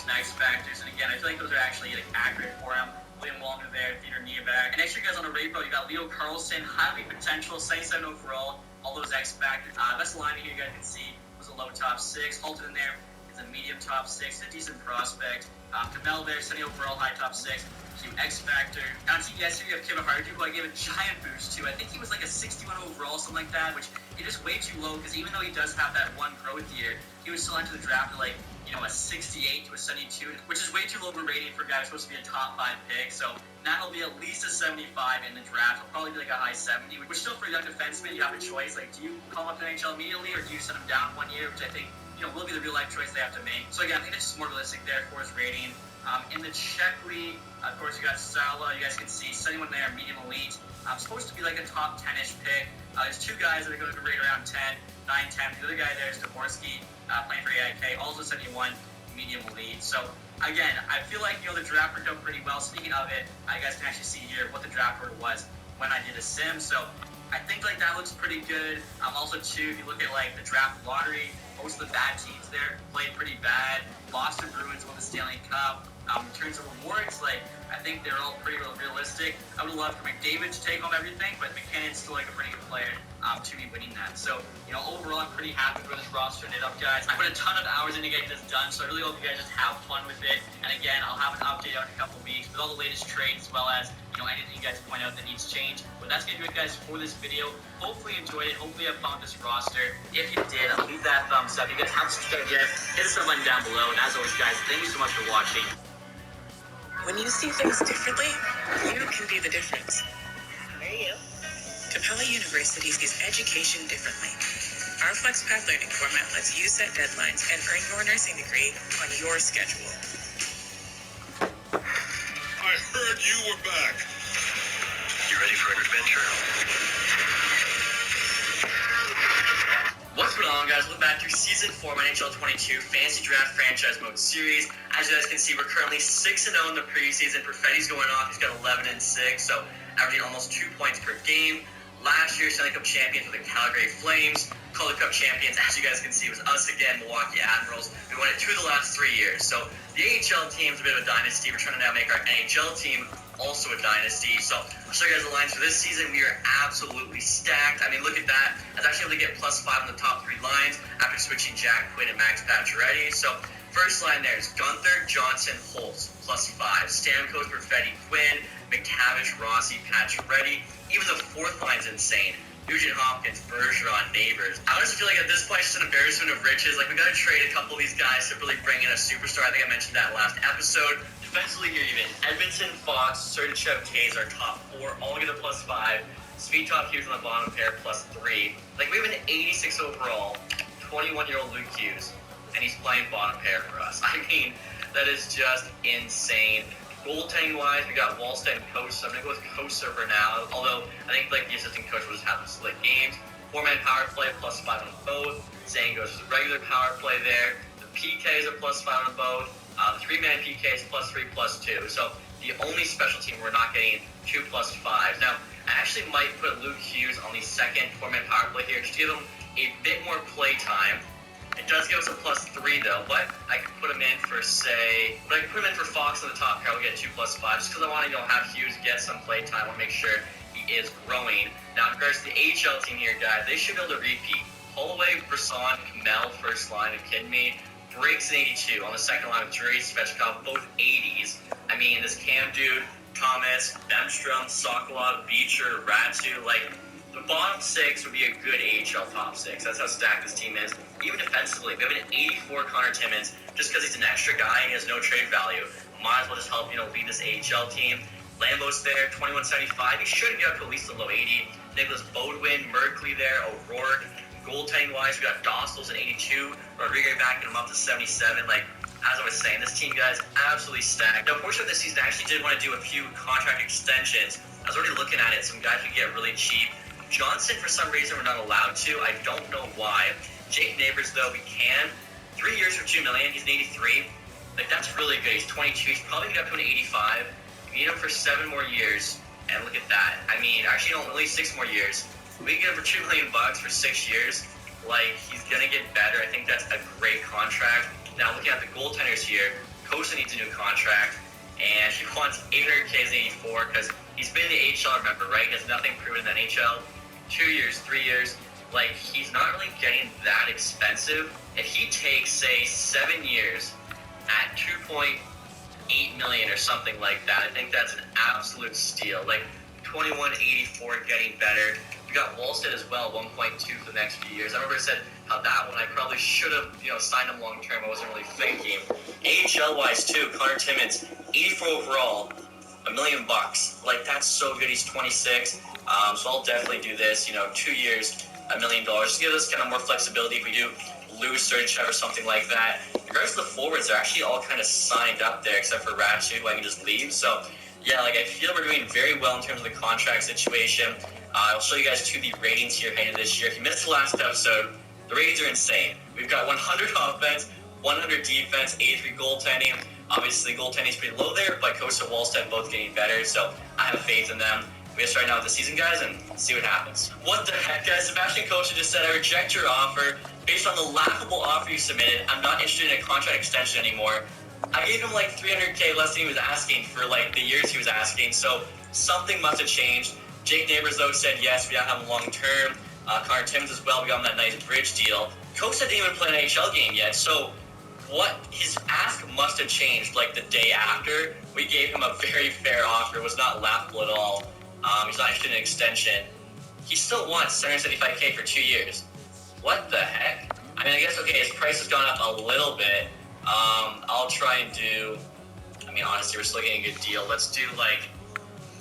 and X factors, and again, I feel like those are actually like accurate for him. William Walker there, Theodore Nieback. And next year, guys, on the Rapro, you got Leo Carlson, highly potential, 77 overall, all those X factors. Best line here, you guys can see, was a low top 6. Halted in there is a medium top 6, a decent prospect. Kamel there, 70 overall, high top 6. X factor. On TBS here, you have Kevin Hardy, who I gave a giant boost to. I think he was like a 61 overall, something like that, which is just way too low, because even though he does have that one growth year, he was still into the draft at like, you know, a 68 to a 72, which is way too low of a rating for a guy who's supposed to be a top 5 pick. So now he'll be at least a 75 in the draft. He'll probably be like a high 70, which still for a young defenseman, you have a choice. Like, do you call him up to NHL immediately, or do you send him down 1 year, which I think, you know, will be the real life choice they have to make. So again, I think it's just more realistic there for his rating. In the Czech League, of course, you got Sala. You guys can see 71 there, medium elite. Supposed to be like a top 10-ish pick. There's 2 guys that are going to rate around 10, 9, 10. The other guy there is Dvorsky, playing for AIK, also 71, medium elite. So again, I feel like, you know, the draft worked out pretty well. Speaking of it, you guys can actually see here what the draft order was when I did a sim. So I think like that looks pretty good. Also too, if you look at like the draft lottery, most of the bad teams there played pretty bad. Boston Bruins won the Stanley Cup. In terms of rewards, like, I think they're all pretty realistic. I would love for McDavid to take home everything, but McKinnon's still like a pretty good player to be winning that. So, you know, overall, I'm pretty happy with this roster knit up, guys. I put a ton of hours into getting this done, so I really hope you guys just have fun with it. And again, I'll have an update out in a couple weeks with all the latest trades, as well as, you know, anything you guys point out that needs change. But that's gonna do it, guys, for this video. Hopefully you enjoyed it. Hopefully you have fun with this roster. If you did, leave that thumbs up. If you guys haven't subscribed yet, hit the sub button down below. And as always, guys, thank you so much for watching. When you see things differently, you can be the difference. There you go. Capella University sees education differently. Our FlexPath learning format lets you set deadlines and earn your nursing degree on your schedule. I heard you were back. You ready for an adventure? What's going on, guys? Welcome back to Season 4 of NHL23 Fantasy Draft Franchise Mode Series. As you guys can see, we're currently 6-0 in the preseason. Perfetti's going off. He's got 11-6, so averaging almost 2 points per game. Last year, Stanley Cup champions were the Calgary Flames. Calder Cup champions, as you guys can see, was us again, Milwaukee Admirals. We won it 2 of the last 3 years. So the AHL team's a bit of a dynasty. We're trying to now make our NHL team also a dynasty. So I'll show you guys the lines for this season. We are absolutely stacked. I mean, look at that. I was actually able to get +5 on the top 3 lines after switching Jack Quinn and Max Pacioretty. So first line there is Gunther, Johnson, Holtz, +5. Stamkos, Perfetti, Quinn, McTavish, Rossi, Pacioretty. Even the 4th line's insane. Nugent Hopkins, Bergeron, Neighbors. I honestly feel like at this point, it's just an embarrassment of riches. Like, we got to trade a couple of these guys to really bring in a superstar. I think I mentioned that last episode. Defensively here even, Edmonton, Fox, Sergachev, Tays are top 4, all get a +5. Speed top Hughes on the bottom pair, +3. Like, we have an 86 overall, 21-year-old Luke Hughes, and he's playing bottom pair for us. I mean, that is just insane. Goaltending-wise, we got Wallstead and Coach, so I'm going to go with Coach for now, although I think like the assistant coach will just have to split games. 4-man power play, +5 on both. Zane goes to the regular power play there. The PK is a +5 on both. The 3-man PK is +3, +2. So the only special team we're not getting 2 +5s. Now, I actually might put Luke Hughes on the second 4-man power play here, just to give him a bit more play time. It does give us a +3 though, but I could put him in for I could put him in for Fox on the top pair. We'll get 2 +5 just because I want to have Hughes get some play time. I want to make sure he is growing. Now, in regards to the AHL team here, guys, they should be able to repeat. Holloway, Brisson, Kamel, first line, are you kidding me? Breaks an 82 on the second line with Drury, Svechkov, both 80s. I mean, this Cam dude, Thomas, Bemstrom, Sokolov, Beecher, Ratu, like, the bottom 6 would be a good AHL top 6. That's how stacked this team is. Even defensively, we have an 84 Connor Timmins just because he's an extra guy and he has no trade value. Might as well just help, lead this AHL team. Lambo's there, 2175. He should get up to at least a low 80. Nicholas Bodwin, Merkley there, O'Rourke. Goaltending-wise, we got Dostals at 82. Rodriguez backing him up to 77. Like, as I was saying, this team, guys, absolutely stacked. Now, unfortunately, this season, I actually did want to do a few contract extensions. I was already looking at it. Some guys could get really cheap. Johnson, for some reason, we're not allowed to. I don't know why. Jake Neighbors, though, we can. 3 years for $2 million. He's an 83. Like, that's really good. He's 22. He's probably going to get up to an 85. We need him for 7 more years. And look at that. I mean, actually, no, only 6 more years. We can get him for $2 million for 6 years. Like, he's going to get better. I think that's a great contract. Now, looking at the goaltenders here, Coach needs a new contract, and he wants 800K as 84 because he's been in the AHL, remember, right? He has nothing proven in the NHL. 2 years, 3 years, like, he's not really getting that expensive. If he takes, say, 7 years at $2.8 million or something like that, I think that's an absolute steal. Like, 21.84 getting better. We got Wallstead as well, 1.2 for the next few years. I remember I said how that one I probably should have, signed him long term. I wasn't really thinking. AHL wise too, Connor Timmins, 84 overall, $1 million. Like, that's so good. He's 26. So I'll definitely do this. 2 years, $1 million. Just give us kind of more flexibility if we do lose Sergachev or something like that. In regards to the forwards, they're actually all kind of signed up there except for Ratchet, who I can just leave. So yeah, like, I feel we're doing very well in terms of the contract situation. I'll show you guys the ratings here heading into this year. If you missed the last episode, the ratings are insane. We've got 100 offense, 100 defense, 83 goaltending. Obviously, goaltending is pretty low there, but Coach and Wallstead both getting better, so I have faith in them. We get started now with the season, guys, and see what happens. What the heck, guys? Sebastian Coach just said, I reject your offer. Based on the laughable offer you submitted, I'm not interested in a contract extension anymore. I gave him like $300K less than he was asking for like the years he was asking, so something must have changed. Jake Neighbors, though, said yes, we don't have him long term. Connor Timmins as well, we got him that nice bridge deal. Coach said didn't even play an AHL game yet, so his ask must have changed like the day after. We gave him a very fair offer. It was not laughable at all. He's not interested in an extension. He still wants $775K for 2 years. What the heck? I mean, I guess, okay, his price has gone up a little bit. I'll try and do, honestly, we're still getting a good deal. Let's do like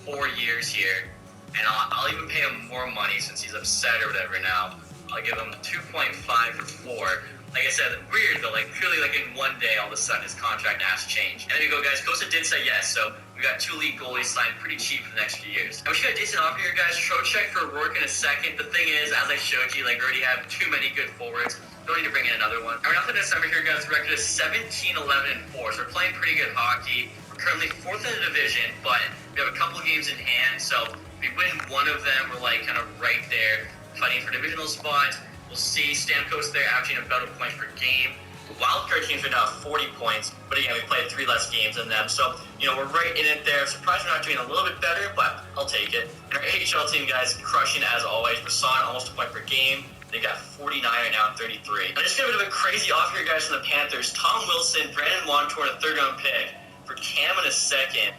4 years here. And I'll even pay him more money since he's upset or whatever now. I'll give him 2.5 for 4. Like I said, weird though, like purely like in one day, all of a sudden his contract has changed. And there you go, guys. Costa did say yes, so we got 2 elite goalies signed pretty cheap for the next few years. And we should get a decent offer here, guys. Trocheck for Rourke in a second. The thing is, as I showed you, like, we already have too many good forwards. Don't need to bring in another one. And we're now to December here, guys. The record is 17, 11, and 4. So we're playing pretty good hockey. We're currently 4th in the division, but we have a couple games in hand. So if we win one of them, we're like kind of right there fighting for divisional spots. We'll see. Stamkos there averaging about a point per game. Wildcard teams are now 40 points, but again, we played 3 less games than them. So, we're right in it there. Surprised we're not doing a little bit better, but I'll take it. And our AHL team, guys, crushing as always. Rasan, almost a point per game. They got 49 right now and 33. I just got a bit of a crazy offer here, guys, from the Panthers. Tom Wilson, Brandon Montour, and a 3rd-round pick for Cam in a second.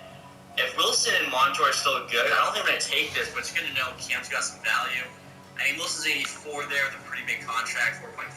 If Wilson and Montour are still good, I don't think I'm going to take this, but it's good to know Cam's got some value. I mean, Wilson's 84 there with a pretty big contract, 4.5.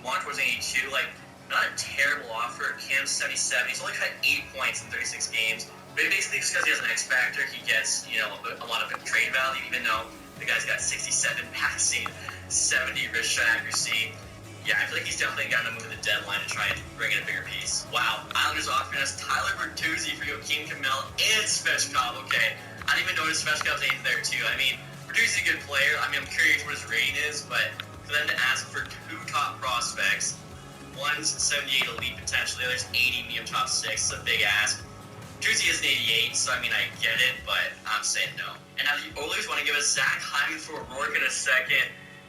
Montour's 82, like, not a terrible offer. Cam's 77. He's only got 8 points in 36 games. But basically, just because he has an X factor, he gets, a lot of trade value, even though the guy's got 67 passing, 70 wrist shot accuracy. Yeah, I feel like he's definitely got to move at the deadline to try and bring in a bigger piece. Wow, Islanders offering us Tyler Bertuzzi for Joakim Kamel and Svechkov. Okay, I didn't even notice Svechkov's name there, too. I mean, Bertuzzi's a good player. I'm curious what his rating is, but for them to ask for 2 top prospects, one's 78 elite potentially, the other's 80 medium top 6, it's a big ask. Bertuzzi is an 88, so I get it, but I'm saying no. And now the Oilers want to give us Zach Hyman for Rourke in a second.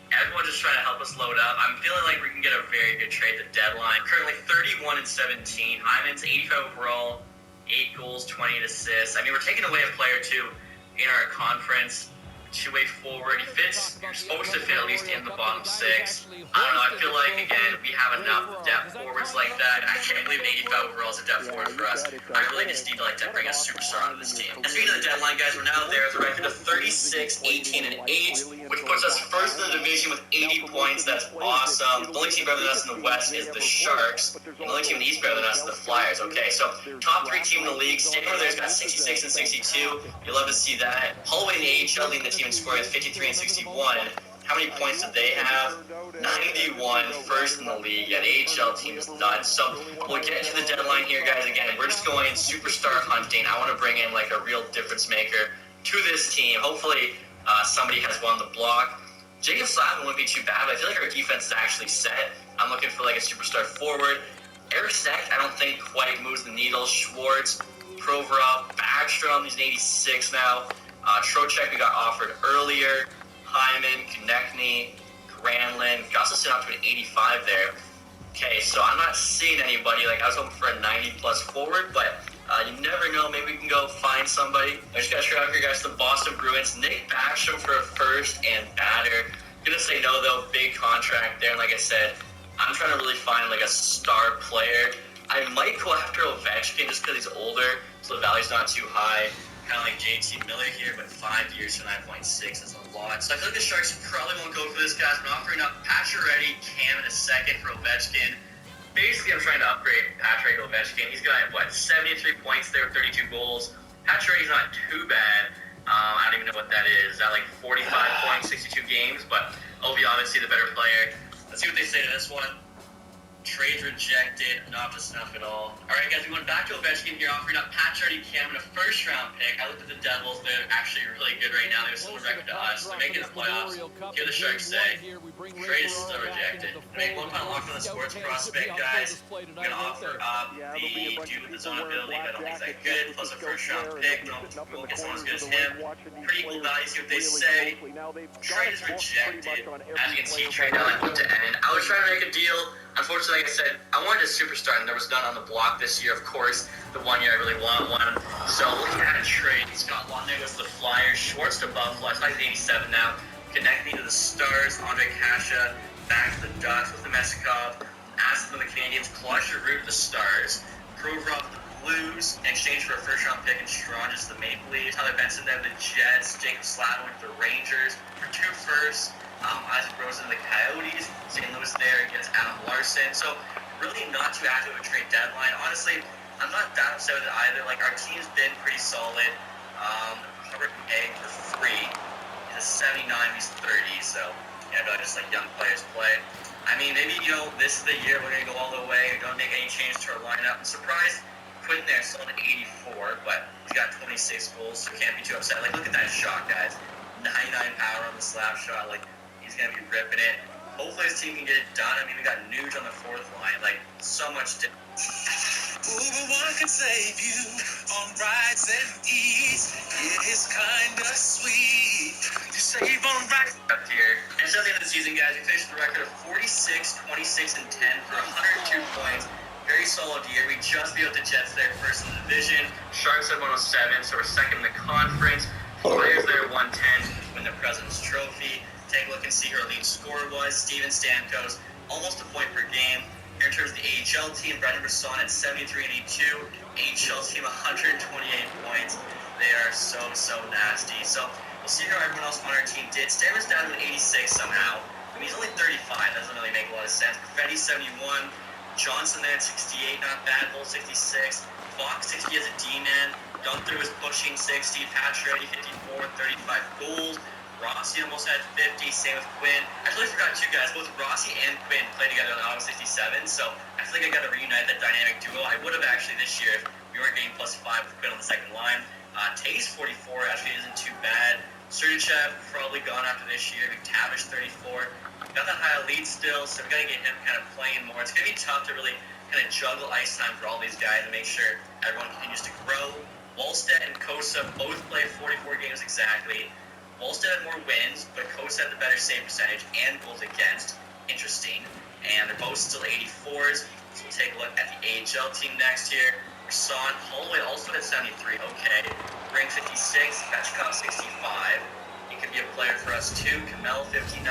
Everyone's just trying to help us load up. I'm feeling like we can get a very good trade at the deadline. Currently 31 and 17. Hyman's 85 overall, 8 goals, 20 assists. We're taking away a player too in our conference. 2-way forward. He fits, you're supposed to fit at least in the bottom 6. I don't know, I feel like, again, we have enough depth forwards like that. I can't believe an 85 overall is a depth forward for us. I really just need to bring a superstar onto this team. And speaking of the deadline, guys, we're now there with a record of 36, 18, and 8, which puts us first in the division with 80 points. That's awesome. The only team better than us in the West is the Sharks, and the only team in the East better than us is the Flyers. Okay, so top 3 team in the league. Stanford there's got 66 and 62. You love to see that. Holloway in the AHL leading the team in scoring with 53 and 61. How many points did they have? 91, first in the league. Yeah, the AHL team is nuts. So we'll get to the deadline here, guys. Again, we're just going superstar hunting. I want to bring in like a real difference maker to this team. Hopefully somebody has won the block. Jacob Slavin wouldn't be too bad, but I feel like our defense is actually set. I'm looking for like a superstar forward. Eric Stack, I don't think quite moves the needle. Schwartz, Provorov, Backstrom, he's an 86 now. Trocheck, we got offered earlier. Hyman, Konechny, Granlund. Got us sent out to an 85 there. Okay, so I'm not seeing anybody. Like, I was hoping for a 90-plus forward, but you never know. Maybe we can go find somebody. I just got to shout out here, guys, to the Boston Bruins. Nick Backstrom for a first and batter. Gonna say no, though. Big contract there. And like I said, I'm trying to really find, like, a star player. I might go after Ovechkin just because he's older, so the value's not too high. Kind of like JT Miller here, but 5 years for 9.6 is a lot. So I feel like the Sharks probably won't go for this, guys. I'm offering up Pacioretty, Cam in a second for Ovechkin. Basically, I'm trying to upgrade Pacioretty to Ovechkin. He's got, 73 points there, 32 goals. Pacioretty's not too bad. I don't even know what that is. Is that like 45 points, 62 games? But Ovi, obviously, the better player. Let's see what they say to this one. Trade rejected, not to snuff at all. All right, guys, we went back to Ovechkin here, offering up Pacioretty, Cam, and a first-round pick. I looked at the Devils. They're actually really good right now. They're similar record to us. They're making the playoffs. Hear the Sharks say, trade is still rejected. Make one final offer on the sports prospect, guys. I'm going to offer up the dude with the zone ability, but I don't think it's that good, plus a first-round pick. We'll get someone as good as him. Pretty equal value, see what they say. Trade is rejected. As you can see, trade deadline to end. I was trying to make a deal. Unfortunately, like I said, I wanted a superstar, and there was none on the block this year, of course. The 1 year I really want one. So looking at a trade, Scott Lundner goes to the Flyers, Schwartz to Buffalo. He's 87 now. Connecting to the Stars, Andre Kasha. Back to the Ducks with the Meskov. Aston from the Canadians, Claude Giroux to the Stars. Provorov to the Blues in exchange for a first-round pick and Strange to the Maple Leafs. Tyler Benson there to the Jets. Jacob Slavin to the Rangers for 2 firsts. Isaac Rosen to the Coyotes. St. Louis there against Adam Larson. So really not too active of a trade deadline. Honestly, I'm not that upset with it either. Like, our team's been pretty solid. Robert Egg for 3. He's a 79, he's 30. So, yeah, really just like young players play. I mean, maybe, this is the year we're going to go all the way. We're going to make any change to our lineup. I'm surprised Quinn there still an 84, but he's got 26 goals, so can't be too upset. Like, look at that shot, guys. 99 power on the slap shot. Like, he's going to be ripping it. Hopefully his team can get it done. I mean, we got Nuge on the 4th line. Like, so much to... One can save you on rides and eats. It is kind of sweet. You save on rides. Up here. And it's at the end of the season, guys. We finished the record of 46, 26, and 10 for 102 points. Very solid year. We just beat out the Jets there, first in the division. Sharks at 107, so we're second in the conference. Flyers there at 110, win the President's Trophy. Take a look and see who our lead scorer was. Steven Stamkos, almost a point per game. Here in terms of the AHL team, Brendan Brisson at 73 and 82. AHL team 128 points. They are so nasty. So we'll see how everyone else on our team did. Stammer's down to an 86 somehow. I mean, he's only 35. Doesn't really make a lot of sense. Perfetti 71. Johnson there at 68. Not bad. Bull 66. Fox 60 as a D-man. Gunther was pushing 60. Pacioretty 54. 35 goals. Rossi almost had 50, same with Quinn. I totally forgot 2 guys. Both Rossi and Quinn played together on August 67, so I feel like I got to reunite that dynamic duo. I would have actually this year if we weren't getting +5 with Quinn on the second line. Tays 44 actually isn't too bad. Sergachev probably gone after this year. McTavish 34. Got that high elite still, so we got to get him kind of playing more. It's going to be tough to really kind of juggle ice time for all these guys and make sure everyone continues to grow. Wallstedt and Kosa both played 44 games exactly. Wallstedt had more wins, but Kosa had the better save percentage and goals against. Interesting. And they're both still 84s. So we'll take a look at the AHL team next year. Rasan Holloway also had 73. Okay. Ring 56. Petchkov 65. He could be a player for us too. Kamel 59.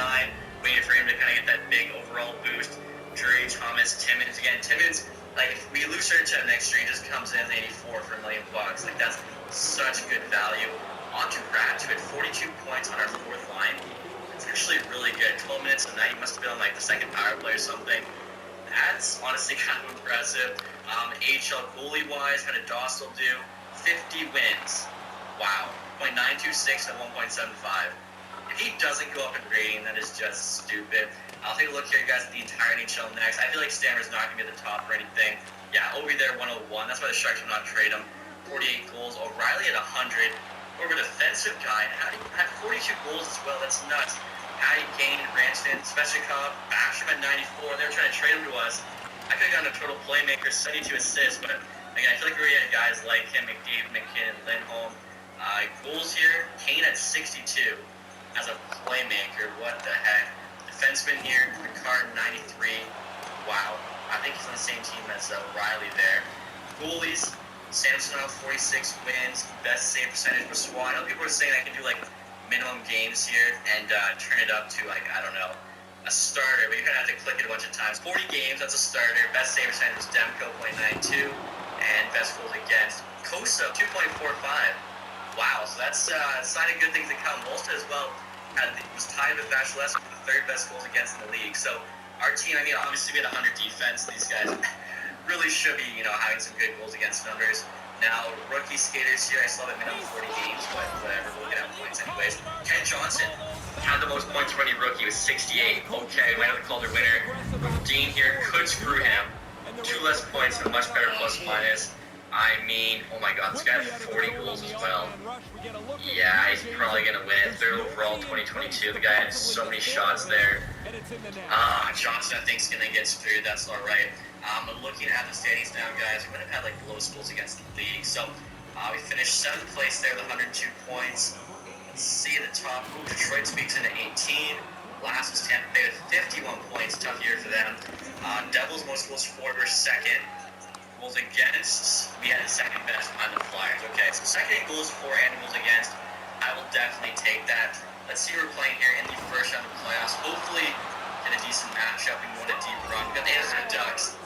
Waiting for him to kind of get that big overall boost. Drury, Thomas, Timmins. Again, Timmins, like, if we lose Sergachev next year, he just comes in as 84 for $1 million. Like, that's such good value. On to Rat, who had 42 points on our 4th line. It's actually really good. 12 minutes a night. He must have been on, like, the second power play or something. That's honestly kind of impressive. AHL goalie-wise, how did Dostal do? 50 wins. Wow. 0.926 and 1.75. If he doesn't go up in rating, that is just stupid. I'll take a look here, guys, at the entire NHL next. I feel like Stammer's not going to be at the top or anything. Yeah, Ovi there, 101. That's why the Sharks will not trade him. 48 goals. O'Reilly at 100. Over defensive guy, and had 42 goals as well. That's nuts. Patty Kane, Ranston, Svechnikov, Backstrom at 94. They were trying to trade him to us. I could have gotten a total playmaker, 72 assists, but again, I feel like we already had guys like him, McDavid, McKinnon, Lindholm. Goals here, Kane at 62 as a playmaker. What the heck? Defenseman here, Ricard 93. Wow. I think he's on the same team as Riley there. Goalies, Samson 46 wins, best save percentage for SWAT. I know people are saying I can do like minimum games here and turn it up to like, I don't know, a starter, but you're gonna have to click it a bunch of times. 40 games, that's a starter. Best save percentage was Demko, 0.92, and best goals against Kosa, 2.45. Wow, so that's signing good things to come. Molsta as well was tied with Vasilevsky for the third best goals against in the league. So our team, I mean, obviously we had 100 defense. These guys really should be, having some good goals against numbers. Now, rookie skaters here, I still have a minimum 40 games, but whatever, we'll get out points anyways. Ken Johnson had the most points for any rookie with 68. Okay, might have the Calder winner. Dean here could screw him. 2 less points and a much better plus minus. I mean, oh my god, this guy had 40 goals as well. Yeah, he's probably going to win it. Third overall, 2022. The guy had so many shots there. Johnson, I think, is going to get screwed. That's all right. But looking at the standings now, guys, we might have had like the lowest goals against the league. So we finished 7th place there with 102 points. Let's see at the top. Detroit speaks into 18. Last was Tampa Bay with 51 points. Tough year for them. Devils most goals for were second. Goals against, we had the second best behind the Flyers. Okay, so second in goals for and goals against. I will definitely take that. Let's see who we're playing here in the first round of the playoffs. Hopefully get a decent matchup and go on a deep run. We got the Anaheim Ducks.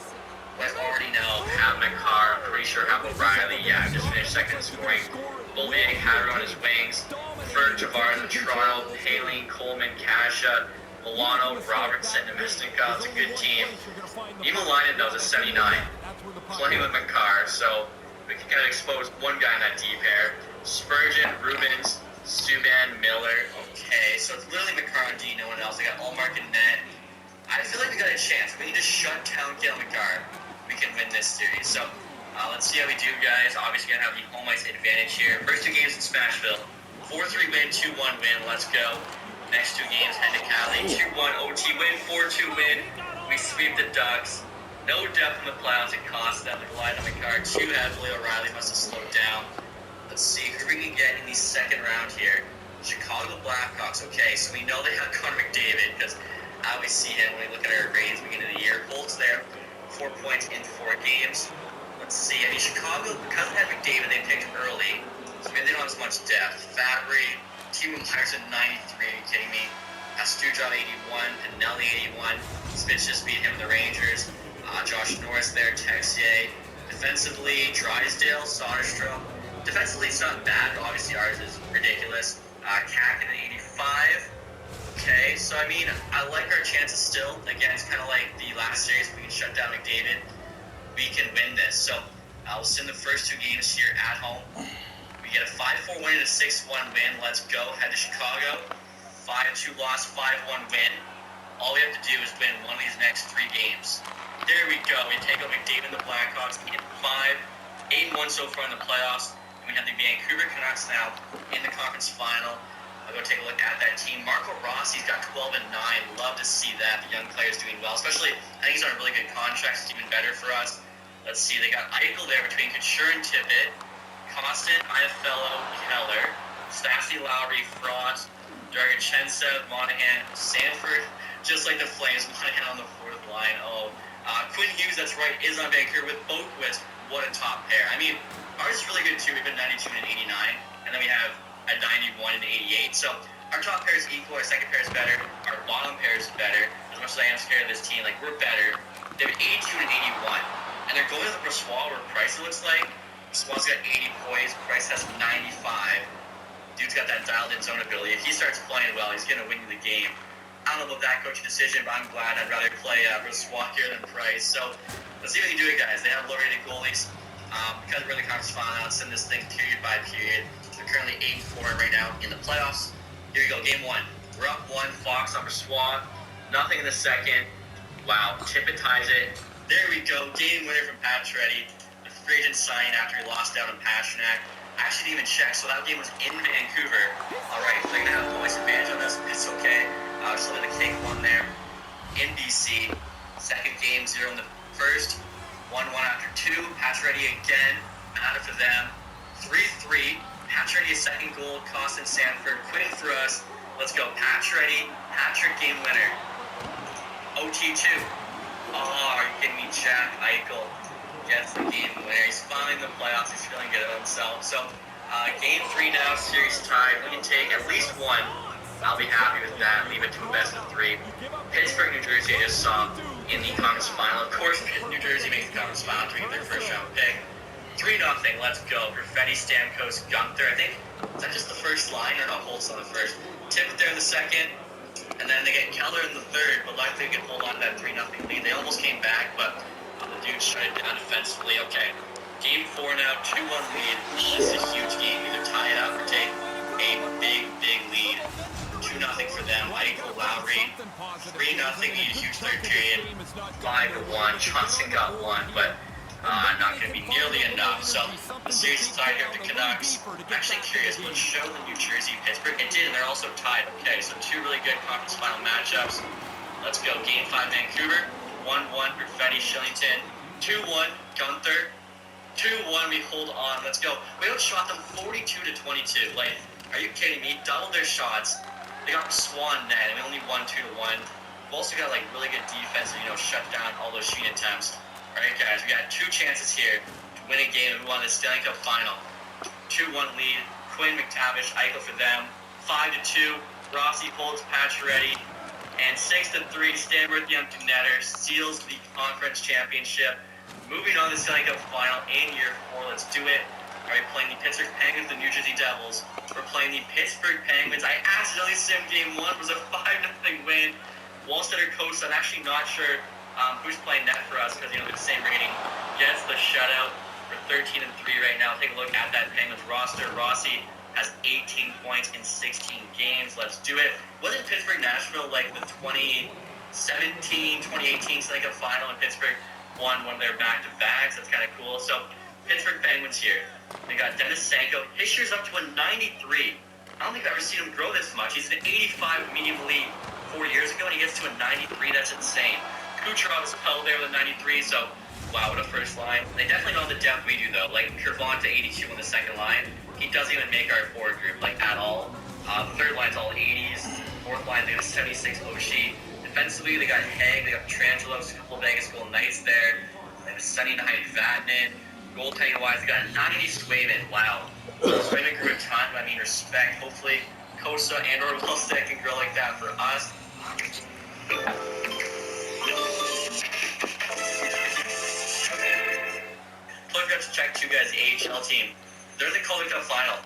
I already know, have McCarr, I'm pretty sure have O'Reilly. Yeah, just finished second in scoring. Bollier had it on his wings. Ferg, Tavares in Toronto, Paling, Coleman, Kasha, Milano, Robertson, and Mistinka. It's a good team. Even Linen, though, is a 79. Playing with McCarr, so we can kind of expose one guy in that D pair. Spurgeon, Rubens, Subban, Miller. Okay, so it's literally McCarr and D, no one else. They got Allmark and net. I feel like we got a chance. We need to shut down Gale McCarr. We can win this series. So let's see how we do, guys. Obviously, gonna have the home ice advantage here. First 2 games in Smashville. 4-3 win, 2-1 win. Let's go. Next 2 games, head to Cali. 2-1 OT win, 4-2 win. We sweep the Ducks. No depth in the playoffs. It cost them. They relied on McCarr too heavily. O'Reilly must have slowed down. Let's see who we can get in the second round here. Chicago Blackhawks. Okay, so we know they have Connor McDavid because I always see him when we look at our ratings beginning of the year. Bolts there, 4 points in 4 games. Let's see. I mean, Chicago, because they had McDavid, they picked early. So maybe they don't have as much depth. Fabry, Timo Myers at 93. Are you kidding me? Astudrov 81, Pinelli 81. Spitz just beat him in the Rangers. Josh Norris there, Texier. Defensively, Drysdale, Soderstrom. Defensively, it's not bad, but obviously ours is ridiculous. Kakin at 85. Okay, so I mean, I like our chances still. Again, it's kind of like the last series. If we can shut down McDavid, we can win this. So we'll send the first 2 games here at home. We get a 5-4 win and a 6-1 win. Let's go. Head to Chicago. 5-2 loss, 5-1 win. All we have to do is win one of these next 3 games. There we go. We take out McDavid and the Blackhawks. We get 8-1 so far in the playoffs. And we have the Vancouver Canucks now in the conference final. I'll go take a look at that team. Marco Rossi's got 12-9. Love to see that. The young players doing well. Especially, I think he's on a really good contract. It's even better for us. Let's see. They got Eichel there between Couture and Tippett. Constant, Iaffello, Keller. Stassi, Lowry, Frost. Dargachensev, Monahan, Sanford. Just like the Flames, Monahan on the 4th line. Quinn Hughes, that's right, is on Vancouver with Boquist. What a top pair. I mean, ours is really good too. We've been 92 and 89. And then we have a 91 and 88. So our top pair is equal. Our second pair is better. Our bottom pair is better. As much as I am scared of this team, like, we're better. They have 82 and 81. And they're going to the Brossois where Price, it looks like. Brossois got 80 points. Price has 95. Dude's got that dialed-in zone ability. If he starts playing well, he's going to win you the game. I don't know about that coaching decision, but I'm glad. I'd rather play Brossois here than Price. So let's see what we can do it, guys. They have low-rated goalies. Because we're in the conference final, I'll send this thing period by period. They're currently 8-4 right now in the playoffs. Here we go, game 1. We're up 1, Fox on Brossois. Nothing in the second. Wow, Tippett ties it. There we go, game winner from Pacioretty. The free agent signing after he lost out on Pastrnak. I actually didn't even check, so that game was in Vancouver. Alright, they're going to have a nice advantage on this. It's okay. Just let the cake 1 there. In BC. Second game, 0 in the first. 1-1 after 2. Pacioretty again. Matter for them. 3-3. Pacioretty a second goal. Costin Sanford. Quitting for us. Let's go. Pacioretty. Hat-trick game winner. OT2. Oh, are you kidding me? Jack Eichel gets the game winner. He's finally in the playoffs. He's feeling good about himself. So, game 3 now, series tied. We can take at least one. I'll be happy with that. Leave it to a best of 3. Pittsburgh, New Jersey, I just saw in the conference final. Of course, New Jersey makes the conference final to get their first round pick. 3-0. Let's go. Perfetti, Stamkos, Gunther. I think, is that just the first line or not? Holtz on the first. Tippett there in the second. And then they get Keller in the third, but luckily they can hold on to that 3-0 lead. They almost came back, but the dude shut it down defensively. Okay. Game 4 now, 2-1 lead. This is a huge game. Either tie it up or take a big, big lead. 2-0 for them. Eichel, Lowry. 3-0 lead, huge third period. 5-1. Johnson got 1, but not going to be nearly enough. So the series is tied here with the Canucks. I'm actually curious, will it show the New Jersey, Pittsburgh? It did, and they're also tied. Okay, so 2 really good conference final matchups. Let's go. Game 5, Vancouver. 1-1, Perfetti, Shillington. 2-1, Gunther. 2-1, we hold on. Let's go. We outshot them 42-22. Like, are you kidding me? Doubled their shots. They got Swan net, and we only won 2-1. We've also got, like, really good defense and, shut down all those shooting attempts. All right, guys, we got 2 chances here to win a game and we won the Stanley Cup final. 2-1 lead. Quinn, McTavish, Eichel for them. 5-2. Rossi, Holtz, Pacioretty. And 6-3. Stanworth, the empty netter, seals the conference championship. Moving on to the Stanley Cup final in year 4. Let's do it. All right, playing the Pittsburgh Penguins, the New Jersey Devils. We're playing the Pittsburgh Penguins. I accidentally simmed game 1. It was a 5-0 win. Wallstetter coach, I'm actually not sure who's playing net for us because, they're the same rating. Gets the shutout for 13-3 right now. Take a look at that Penguins roster. Rossi has 18 points in 16 games. Let's do it. Wasn't Pittsburgh Nashville like the 2017, 2018 Stanley Cup final, and Pittsburgh won one of their back-to-backs? That's kind of cool. So, Pittsburgh Penguins here. They got Dennis Sanko. His year's up to a 93. I don't think I've ever seen him grow this much. He's an 85 medium elite 4 years ago, and he gets to a 93. That's insane. Kucherov is held there with a 93, so wow, what a first line. They definitely know the depth we do, though. Like, Kervon to 82 on the second line. He doesn't even make our forward group, like, at all. The third line's all 80s. Fourth line, they got a 76 Oshie. Defensively, they got Haig, they got Petrangelos, a couple of Vegas Golden Knights there. They have a 79 Vatanen. Goaltending-wise, they got a 90 Swayman. Wow. Swayman grew a ton, but I mean, respect. Hopefully, Kosa and or Wallstedt can grow like that for us. Totally forgot to check 2 guys, the AHL team. They're in the Calder Cup final,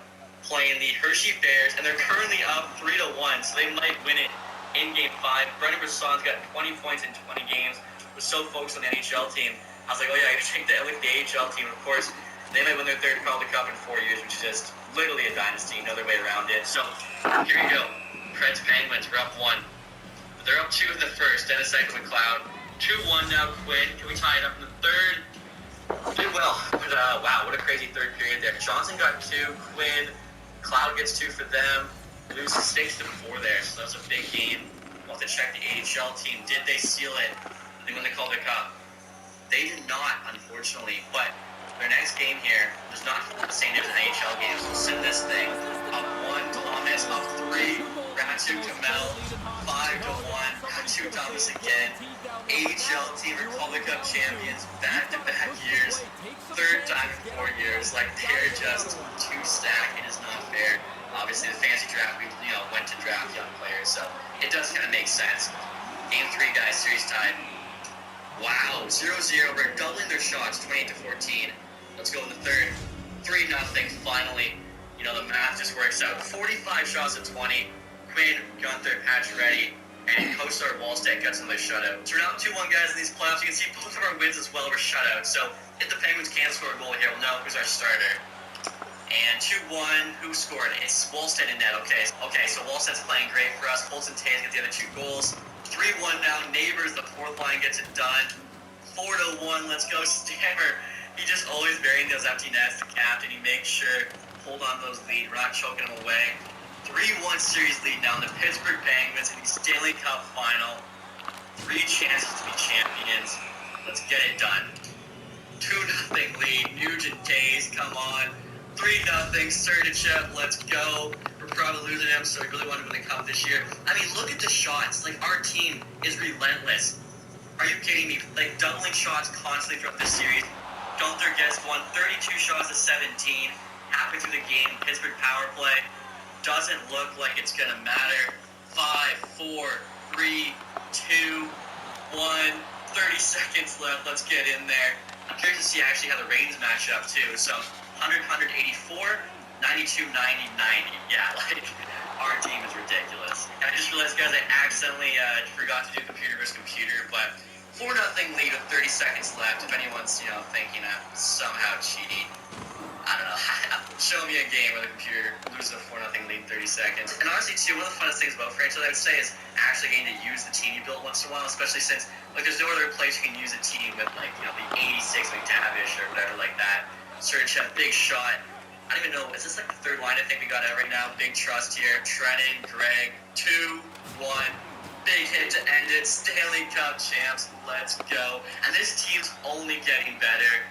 playing the Hershey Bears, and they're currently up 3-1, so they might win it in Game 5. Brendan Brasson's got 20 points in 20 games. Was so focused on the NHL team. I was like, oh yeah, I gotta take that with the AHL team. Of course, they might win their 3rd Calder Cup in 4 years, which is just literally a dynasty. No other way around it. So here you go. Preds Penguins, we're up 1. They're up 2 in the first. Dennis Eichel McLeod. 2-1 now, Quinn. Can we tie it up in the third? Did well. But, wow, what a crazy third period there. Johnson got 2. Quinn. Cloud gets 2 for them. Loses 6-4 there, so that was a big game. We'll have to check the AHL team. Did they seal it? They win the Calder Cup. They did not, unfortunately, but their next game here does not hold the same name as an AHL game. So we'll send this thing up 1, Thomas, up 3, Ratu Kamel, 5-1, Ratu Thomas again. AHL team are Calder Cup champions, back-to-back years, 3rd time in 4 years. Like, they're just too stacked. It is not fair. Obviously, the fantasy draft, we went to draft young players, so it does kind of make sense. Game 3, guys, series tied. Wow, 0-0. We're doubling their shots, 28-14. Let's go in the third. 3-0, finally. The math just works out. 45 shots at 20. Quinn, Gunther, Pacioretty, and Kosar Wallstedt gets another shutout. So we're now 2-1, guys, in these playoffs. You can see both of our wins as well were shutouts. So if the Penguins can't score a goal here, we'll know who's our starter. And 2-1, who scored? It's Wallstedt in net, okay. So Wallstedt's playing great for us. Holtz and Tays get the other 2 goals. 3-1 now, Neighbors, the 4th line gets it done. 4-1, let's go, Stammer. He just always burying those empty nets, the captain. He makes sure hold on those lead. We're not choking them away. 3-1 series lead now in the Pittsburgh Penguins in the Stanley Cup final. 3 chances to be champions. Let's get it done. 2-0 lead. Nugent Tays, come on. 3-0. Sergachev, let's go. We're probably losing him, so we really want to win the cup this year. I mean, look at the shots. Like, our team is relentless. Are you kidding me? Like, doubling shots constantly throughout this series. Gunther gets one, 32 shots to 17. Halfway through the game, Pittsburgh power play. Doesn't look like it's going to matter. 5, 4, 3, 2, 1. 30 seconds left. Let's get in there. I'm curious to see actually how the ratings match up, too. So, 100, 184, 92, 90, 90. Yeah, like, our team is ridiculous. And I just realized, guys, I accidentally forgot to do computer versus computer, but 4-0 lead with 30 seconds left. If anyone's, thinking I'm somehow cheating, I don't know. Show me a game where the computer loses a 4-0 lead in 30 seconds. And honestly, too, one of the funnest things about franchise, I would say, is actually getting to use the team you built once in a while, especially since, there's no other place you can use a team with, the 86 McTavish or whatever like that. Serge, big shot. I don't even know, is this the third line I think we got out right now? Big trust here. Trennan, Greg, 2-1. Big hit to end it. Stanley Cup champs. Let's go. And this team's only getting better.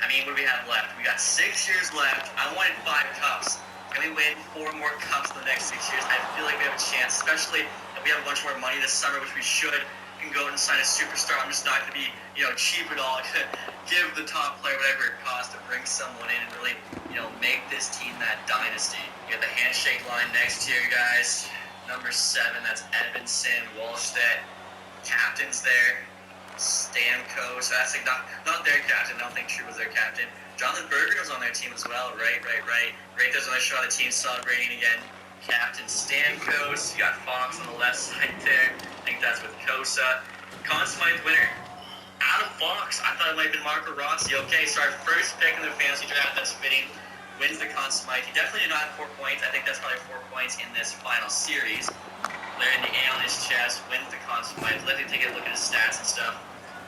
I mean, what do we have left? We got 6 years left. I wanted 5 cups. Can we win 4 more cups in the next 6 years? I feel like we have a chance, especially if we have a bunch more money this summer, which we should. We can go and sign a superstar. I'm just not going to be, cheap at all. Give the top player whatever it costs to bring someone in and really, make this team that dynasty. You got the handshake line next year, guys. Number 7, that's Edmondson, Wallstedt. Captain's there. Stamkos, so that's like not their captain. I don't think True was their captain. Jonathan Berger was on their team as well. Right. There's another shot of the team celebrating again. Captain Stamkos. You got Fox on the left side there. I think that's with Kosa. Conn Smythe winner, Adam Fox. I thought it might have been Marco Rossi. Okay, so our first pick in the fantasy draft, that's fitting, wins the Conn Smythe. He definitely did not have 4 points. I think that's probably 4 points in this final series. There in the A on his chest, wins the Conn Smythe. Let me take a look at his stats and stuff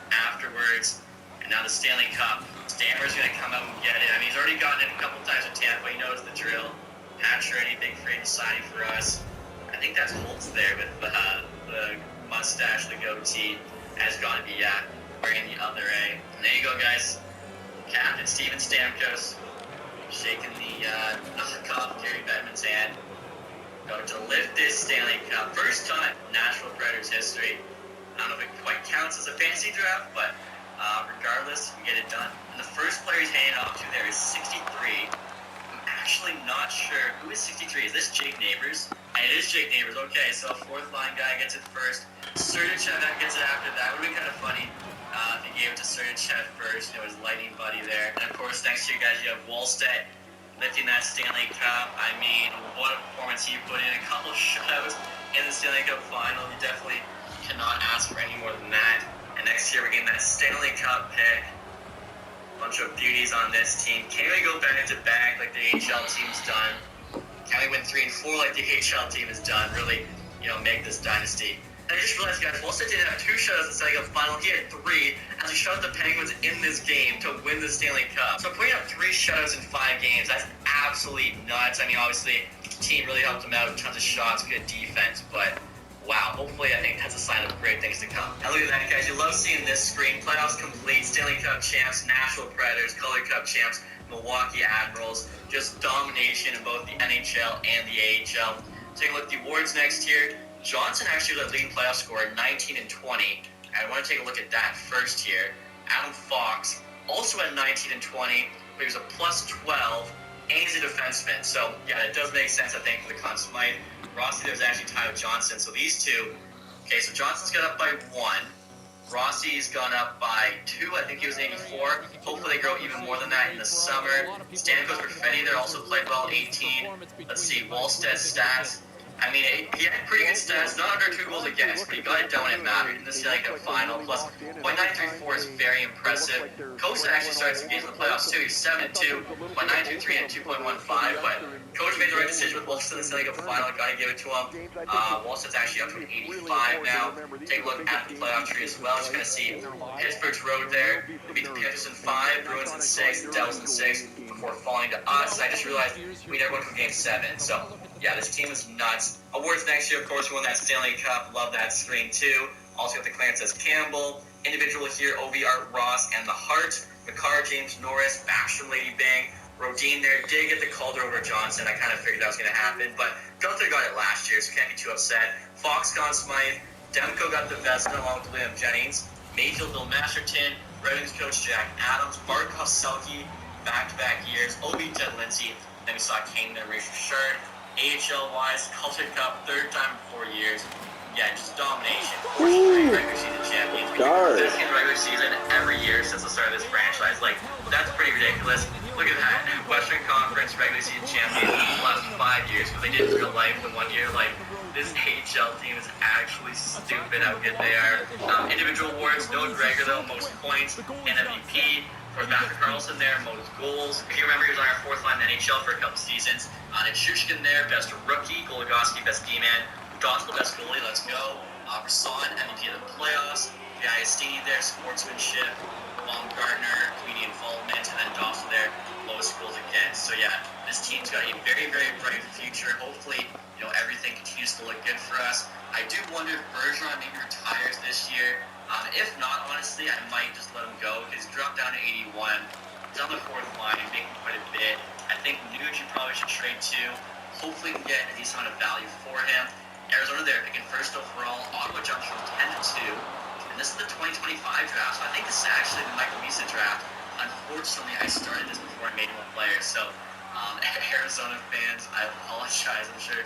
afterwards. And now the Stanley Cup. Stammer's going to come out and get it. I mean, he's already gotten it a couple times with Tampa. He knows the drill. Pacioretty, big free signing for us. I think that's Holtz there with the mustache, the goatee. Has got to be, wearing the other A. And there you go, guys. Captain Steven Stamkos shaking the knock off Gary Bettman's hand. Going to lift this Stanley Cup. First time in Nashville Predators history. I don't know if it quite counts as a fantasy draft, but regardless, we get it done. And the first player he's handing off to there is 63. I'm actually not sure. Who is 63? Is this Jake Neighbors? And it is Jake Neighbors. Okay, so a 4th line guy gets it first. Sergachev gets it after that. Would be kind of funny if he gave it to Sergachev first. His lightning buddy there. And of course, next to you guys, you have Wallstedt lifting that Stanley Cup. I mean, what a performance he put in. A couple shutouts in the Stanley Cup final. You definitely cannot ask for any more than that. And next year we're getting that Stanley Cup pick. Bunch of beauties on this team. Can we go back to back like the AHL team's done? Can we win 3 and 4 like the AHL team has done? Really, make this dynasty. And I just realized, guys, Wallstedt didn't have 2 shutouts in the Stanley Cup final. He had 3 as he shut out the Penguins in this game to win the Stanley Cup. So putting up 3 shutouts in 5 games, that's absolutely nuts. I mean, obviously, the team really helped him out. Tons of shots, good defense, but wow, hopefully I think that's a sign of great things to come. And look at that, guys. You love seeing this screen. Playoffs complete. Stanley Cup champs, Nashville Predators, Calder Cup champs, Milwaukee Admirals. Just domination in both the NHL and the AHL. Take a look at the awards next year. Johnson actually led leading playoff scorer, 19 and 20. I want to take a look at that first here. Adam Fox also at 19 and 20, but he was a plus 12, and he's a defenseman. So, yeah, it does make sense, I think, for the Conn Smythe. Rossi there's actually tied with Johnson. So these two, okay, so Johnson's got up by 1. Rossi's gone up by 2. I think he was 84. Hopefully they grow even more than that in the summer. Stamkos Perfetti there also played well, 18. Let's see, Wallstedt's stats. I mean, he had pretty good stats, not under 2 goals against, but he got it done when it mattered in the Stanley Cup final. Plus, .934 is very impressive. Kosa actually started some games in the playoffs too. He's 7-2, .923 and 2.15. But Coach made the right decision with Wallstedt in the Stanley Cup final. Got to give it to him. Wallstedt's actually up to an 85 now. Take a look at the playoff tree as well. Just going to see Pittsburgh's road there. We'll beat the Panthers in 5, Bruins in 6, the Devils in 6 before falling to us. I just realized we never went from Game 7. So, yeah, this team is nuts. Awards next year, of course, we won that Stanley Cup. Love that screen, too. Also got the Clarence Campbell. Individual here, Ovi Ross and the Hart. McCarr, James Norris, Backstrom, Lady Bang. Rodin there did get the Calder over Johnson. I kind of figured that was going to happen. But Gunther got it last year, so can't be too upset. Fox, Conn Smythe. Demko got the Vezina along with Liam Jennings. Mayfield, Bill Masterton, Red Wings coach Jack Adams, Barkov Selke, back-to-back years, Obi Ted Lindsay, then we saw Kane there, Ray Shard, AHL-wise, Culture Cup, third time in 4 years. Yeah, just domination. 43 regular season champions. We get the second regular season every year since the start of this franchise. Like, that's pretty ridiculous. Look at that. Western Conference regular season champions the last 5 years, because they did in real life in 1 year. Like, this AHL team is actually stupid how good they are. Individual awards, Noah Gregor, though, most points, and MVP. For Patrick Carlson there, most goals. If you remember, he was on our fourth line in the NHL for a couple seasons. Nichushkin there, best rookie. Goligoski, best D-man. Udonskis, best goalie. Let's go. Brisson, MVP of the playoffs. Giacchini there, sportsmanship. Baumgartner, community involvement. And then Dawson there, lowest goals against. So yeah, this team's got a very, very bright future. Hopefully, everything continues to look good for us. I do wonder if Bergeron maybe retires this year. If not, honestly, I might just let him go because he dropped down to 81. He's on the fourth line, he's making quite a bit. I think Nuge probably should trade too. Hopefully we can get a decent amount of value for him. Arizona there picking first overall. Ottawa jumps from 10 to 2. And this is the 2025 draft, so I think this is actually the Michael Misa draft. Unfortunately, I started this before I made him a player, so Arizona fans, I apologize. I'm sure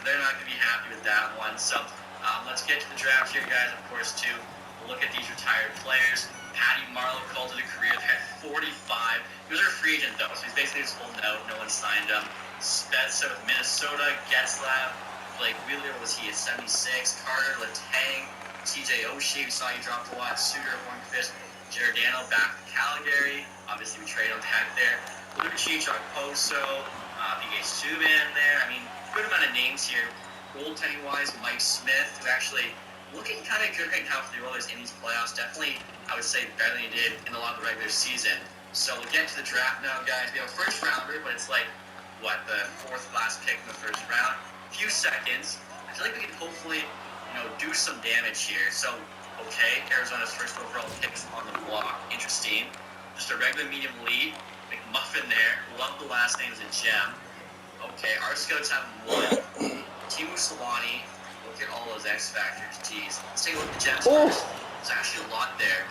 they're not going to be happy with that one. So let's get to the draft here, guys, of course, too. Look at these retired players. Patty Marleau called it a career. They had 45. He was our free agent, though, so he's basically just holding out. No one signed him. Spezza with Minnesota. Getzlav. Blake Wheeler was he at 76. Carter, Letang. TJ Oshie. We saw he dropped a lot. Suter, Hornqvist. Giordano back to Calgary. Obviously, we traded him back there. Lucic, Okposo. PK Subban there. I mean, good amount of names here. Goaltending-wise, Mike Smith, who actually looking kind of good right now for the Oilers in these playoffs. Definitely, I would say, better than he did in a lot of the regular season. So we'll get to the draft now, guys. We have a first rounder, but it's like, the fourth last pick in the first round. A few seconds. I feel like we can hopefully, do some damage here. So, okay, Arizona's first overall picks on the block. Interesting. Just a regular medium lead. McMuffin there. Love the last name, is a gem. Okay, our scouts have one. Timu Solani. Look at all those X factors. Jeez. Let's take a look at the gems first. There's actually a lot there.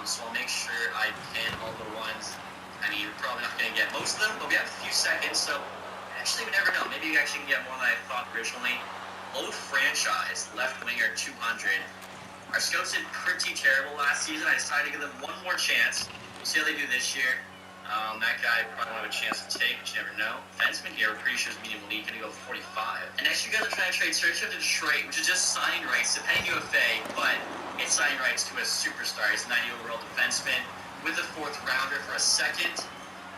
So I'll make sure I pin all the ones. I mean, you're probably not going to get most of them, but we have a few seconds, so actually we never know. Maybe you actually can get more than I thought originally. Low franchise, left winger 200. Our scouts did pretty terrible last season. I decided to give them one more chance. We'll see how they do this year. That guy probably won't have a chance to take, but you never know. Defenseman here, we're pretty sure is medium elite, going to go 45. And next, you guys are trying to trade Sergio to Detroit, which is just signing rights to pending UFA, but it's signing rights to a superstar. He's a 90 overall defenseman with a fourth rounder for a second.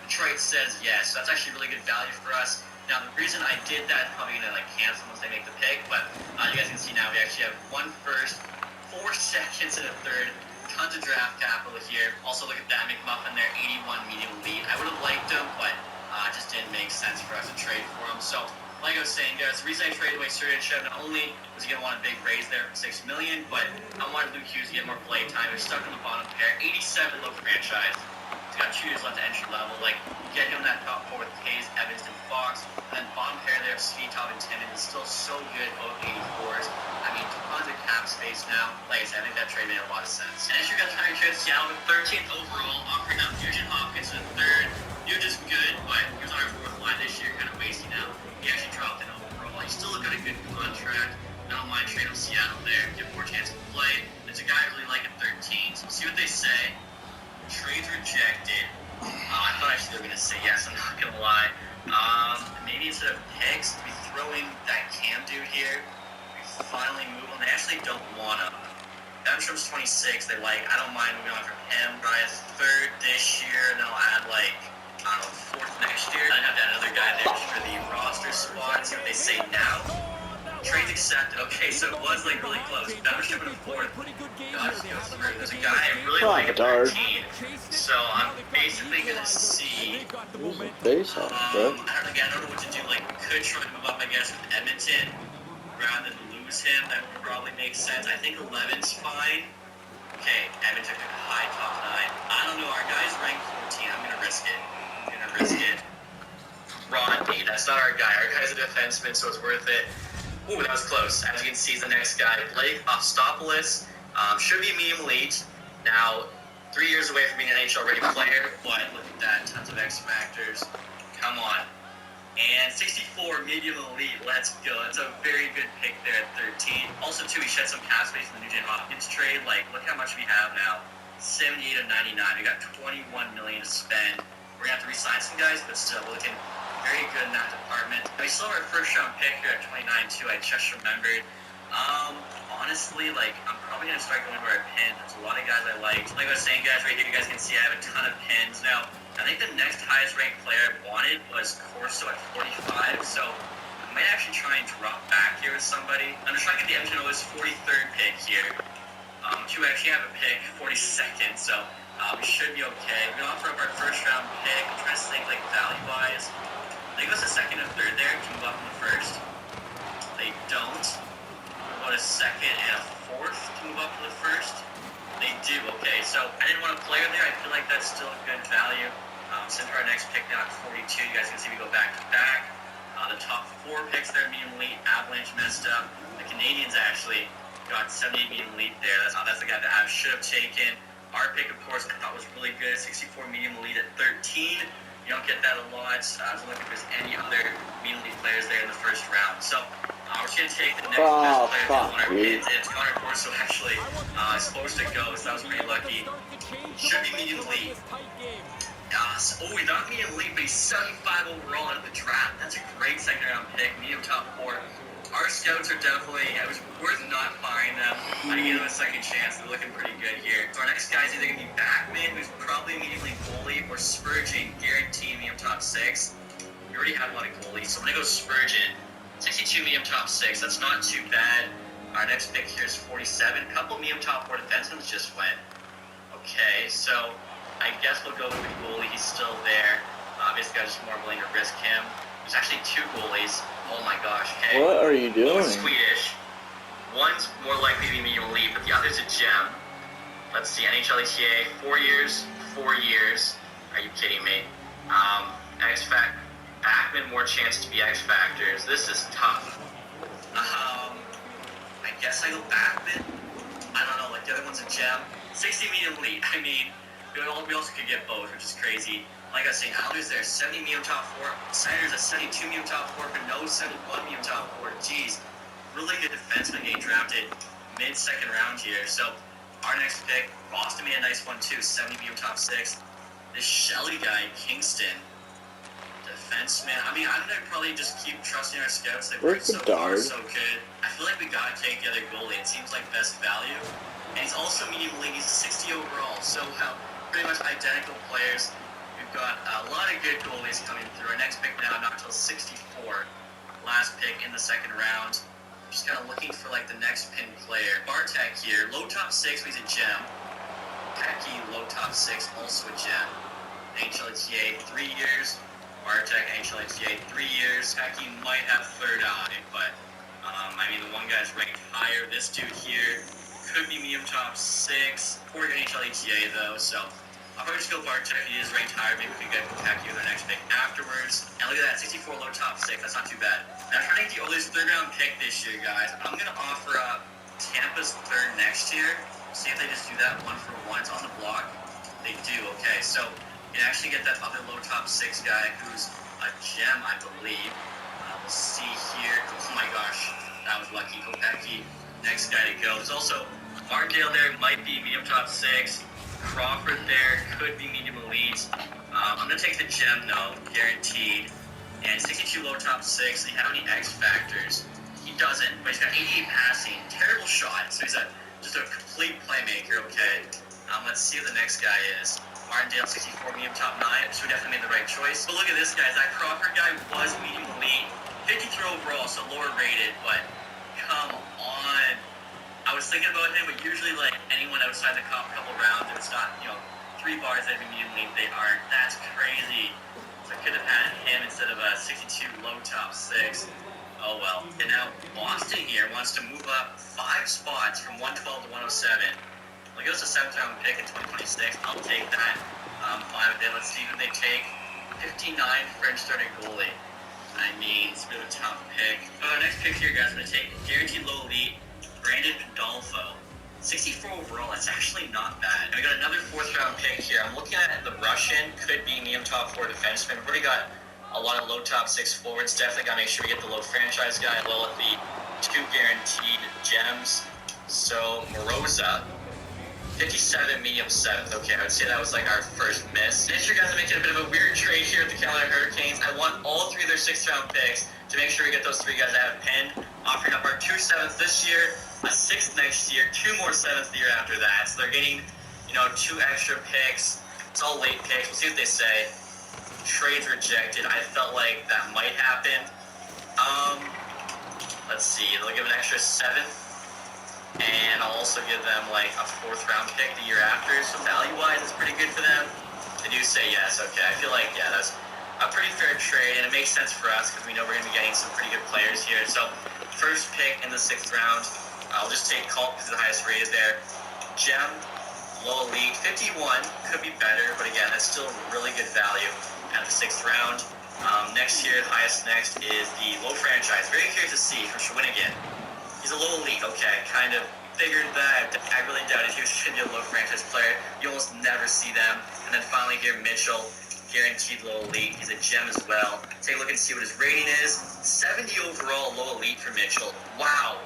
Detroit says yes. So that's actually really good value for us. Now, the reason I did that, probably going to cancel once they make the pick, but you guys can see now we actually have one first, 4 seconds, and a third. Tons of draft capital here. Also, look at that McMuffin there, 81 medium lead. I would have liked him, but it just didn't make sense for us to trade for him. So, like I was saying, guys, the reason I traded away Sergio not only was he going to want a big raise there for $6 million, but I wanted Luke Hughes to get more play time. He's stuck in the bottom pair. 87 low franchise. He's got 2 years left at entry level. Get him that top 4 with Hayes, Evans, and Fox. And then bottom pair there, Svitov and Timmins is still so good, both 84s. I mean, tons of cap space now. Like I said, I think that trade made a lot of sense. And as you're going to try to trade Seattle with 13th overall, offering up Nugent Hopkins in the third. Nugent's good, but he was on our fourth line this year, kind of wasting out. He actually dropped an overall. He's still got a good contract. I don't mind trading Seattle there. Give more chance to play. There's a guy I really like at 13, so see what they say. Trades rejected. I thought actually they were going to say yes, I'm not going to lie. Maybe instead of picks, we throw in that Cam dude here. We finally move on. They actually don't want him. Benstrom's 26. They I don't mind moving on from him. Bryant's third this year, and then I'll add fourth next year. I'd have to add another guy there just for the roster spot. See what they say now. Trades accepted. Okay, so it was really close. Benstrom in fourth. There's a guy I really like at 13. So I'm basically gonna see. Face off, bro. I don't know what to do. We could try to move up, I guess, with Edmonton rather than lose him. That would probably make sense. I think 11's fine. Okay, Edmonton took a high top 9. I don't know. Our guy's ranked 14. I'm gonna risk it. Rodney, that's not our guy. Our guy's a defenseman, so it's worth it. Ooh, that was close. As you can see, the next guy, Blake Ostopoulos. Should be medium elite. Now, 3 years away from being an NHL ready player, but look at that, tons of X factors. Come on. And 64 medium elite, let's go. That's a very good pick there at 13. Also, too, we shed some cap space in the Nugent Hopkins trade. Like, look how much we have now. 78 of 99. We got 21 million to spend. We're gonna have to re-sign some guys, but still, we're looking very good in that department. We still have our first round pick here at 29 too. I just remembered. Honestly, like, I'm probably gonna start going to our pins. There's a lot of guys I like. Like I was saying, guys, right here, you guys can see I have a ton of pins. Now, I think the next highest ranked player I wanted was Corso at 45, so I might actually try and drop back here with somebody. I'm just trying to get the Edmonton Oilers' 43rd pick here. To actually have a pick, 42nd, so we should be okay. We're gonna offer up our first round pick. I'm trying to think, like, value-wise. They give us a second and third there to move up in the first. They don't. About a second and a fourth to move up to the first. They do. Okay, so I didn't want a player there. I feel like that's still a good value. Since our next pick now at 42, you guys can see we go back to back. The top 4 picks there, medium elite. Avalanche messed up. The Canadians actually got 78 medium elite there. That's the guy that I should have taken. Our pick, of course, I thought was really good. 64 medium elite at 13. You don't get that a lot. I was looking if there's any other medium elite players there in the first round. So we're just going to take the next best player on our pins. It's Connor Corso, actually. It's supposed to go, so that was pretty lucky. Should be medium elite. We got medium elite, but he's 75 overall at the draft. That's a great second round pick. Medium top 4. Our scouts are definitely, it was worth not buying them. I gave them a second chance. They're looking pretty good here. So our next guy is either going to be Backman, who's probably immediately goalie, or Spurgeon, guaranteed medium top 6. We already have a lot of goalies, so I'm going to go Spurgeon. 62 medium top 6. That's not too bad. Our next pick here is 47. A couple medium top 4 defensemen just went. Okay, so I guess we'll go with the goalie. He's still there. Obviously, I'm just more willing to risk him. There's actually 2 goalies. Oh my gosh. Okay. What are you doing? One's Swedish. One's more likely to be medium elite, but the other's a gem. Let's see, NHL23, 4 years, 4 years. Are you kidding me? X-Factor. Backman, more chance to be X-Factors. This is tough. I guess I go Backman. I don't know, like the other one's a gem. 60 medium elite. I mean, we also could get both, which is crazy. Like I was saying, Islanders there, 70 medium top 4. Senators at 72 medium top 4, but no 71 medium top 4. Jeez, really good defenseman getting drafted mid-second round here. So our next pick, Boston made a nice one too, 70 medium top 6. This Shelley guy, Kingston, defenseman. I mean, I'm gonna probably just keep trusting our scouts. They've worked so far, so good. I feel like we gotta take the other goalie. It seems like best value, and he's also medium elite. He's 60 overall, so pretty much identical players. We've got a lot of good goalies coming through. Our next pick now, not until 64. Last pick in the second round. Just kind of looking for like the next pin player. Bartek here, low top 6, but he's a gem. Pecky, low top 6, also a gem. NHL23, 3 years. Bartek, NHL23, 3 years. Pecky might have third eye, but I mean the one guy's ranked higher. This dude here could be medium top 6. Poor NHL23 though, so I'll probably just go Bartek. He is ranked higher. Maybe we can get Pecky with our next pick afterwards. And look at that, 64 low top 6. That's not too bad. Now trying to get the Oilers' third round pick this year, guys. I'm gonna offer up Tampa's third next year. See if they just do that 1-for-1. It's on the block. They do. Okay, so you can actually get that other low top 6 guy who's a gem, I believe. We'll see here. Oh my gosh, that was lucky. Go Pecky. Next guy to go. There's also Markdale there. Might be medium top 6. Crawford there, could be medium elite. I'm going to take the gem, though, guaranteed. And 62 low top 6. Does he have any X factors? He doesn't, but he's got 88 passing. Terrible shot, so he's just a complete playmaker, okay? Let's see who the next guy is. Martindale, 64 medium top 9, so we definitely made the right choice. But look at this guy. That Crawford guy was medium elite. 53 overall, so lower rated, but come on. I was thinking about him, but usually, like, anyone outside the couple rounds, if it's not, 3 bars that have immediately, they aren't. That's crazy. So I could have had him instead of a 62 low top 6. Oh, well. And now Boston here wants to move up 5 spots from 112 to 107. Well, give us a 7th round pick in 2026. I'll take that. 5 of them. Let's see who they take. 59 French starting goalie. I mean, it's a bit of a tough pick. Our next pick here, guys, I'm going to take guaranteed low elite. Brandon Pandolfo. 64 overall, that's actually not bad. And we got another 4th round pick here. I'm looking at the Russian, could be medium top 4 defenseman. We've already got a lot of low top 6 forwards. Definitely got to make sure we get the low franchise guy, as well as the 2 guaranteed gems. So, Moroza, 57, medium 7th. Okay, I would say that was like our first miss. This year, guys, are making a bit of a weird trade here with the Carolina Hurricanes. I want all 3 of their 6th round picks to make sure we get those 3 guys I have pinned. Offering up our 2 7th this year, a 6th next year, 2 more 7th the year after that. So they're getting, 2 extra picks. It's all late picks. We'll see what they say. Trades rejected. I felt like that might happen. Let's see. They'll give an extra 7th. And I'll also give them like a 4th round pick the year after. So value-wise, it's pretty good for them. They do say yes. Okay, I feel like, yeah, that's a pretty fair trade. And it makes sense for us because we know we're going to be getting some pretty good players here. So first pick in the 6th round. I'll just take Culp because the highest rated there. Gem, low elite, 51. Could be better, but again, that's still really good value at the 6th round. Next year, highest next is the low franchise. Very curious to see from Shawinigan. He's a low elite, okay. Kind of figured that. I really doubted he was going to be a low franchise player. You almost never see them. And then finally here, Mitchell, guaranteed low elite. He's a gem as well. Take a look and see what his rating is. 70 overall low elite for Mitchell. Wow.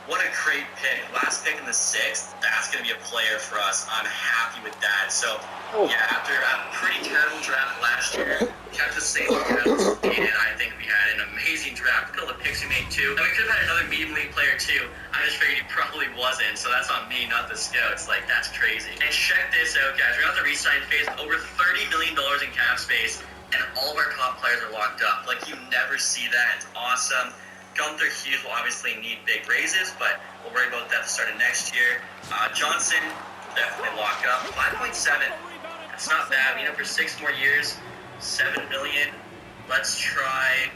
What a great pick. Last pick in the 6th. That's going to be a player for us. I'm happy with that. So, yeah, after a pretty terrible draft last year, kept the same depth, and I think we had an amazing draft. Look at all the picks we made, too. And we could have had another medium elite player, too. I just figured he probably wasn't, so that's on me, not the scouts. Like, that's crazy. And check this out, guys. We're on the re-sign phase. Over $30 million in cap space, and all of our top players are locked up. Like, you never see that. It's awesome. Gunther Hughes will obviously need big raises, but we'll worry about that at the start of next year. Johnson, definitely locked up. 5.7. That's not bad. For 6 more years, $7 million. Let's try,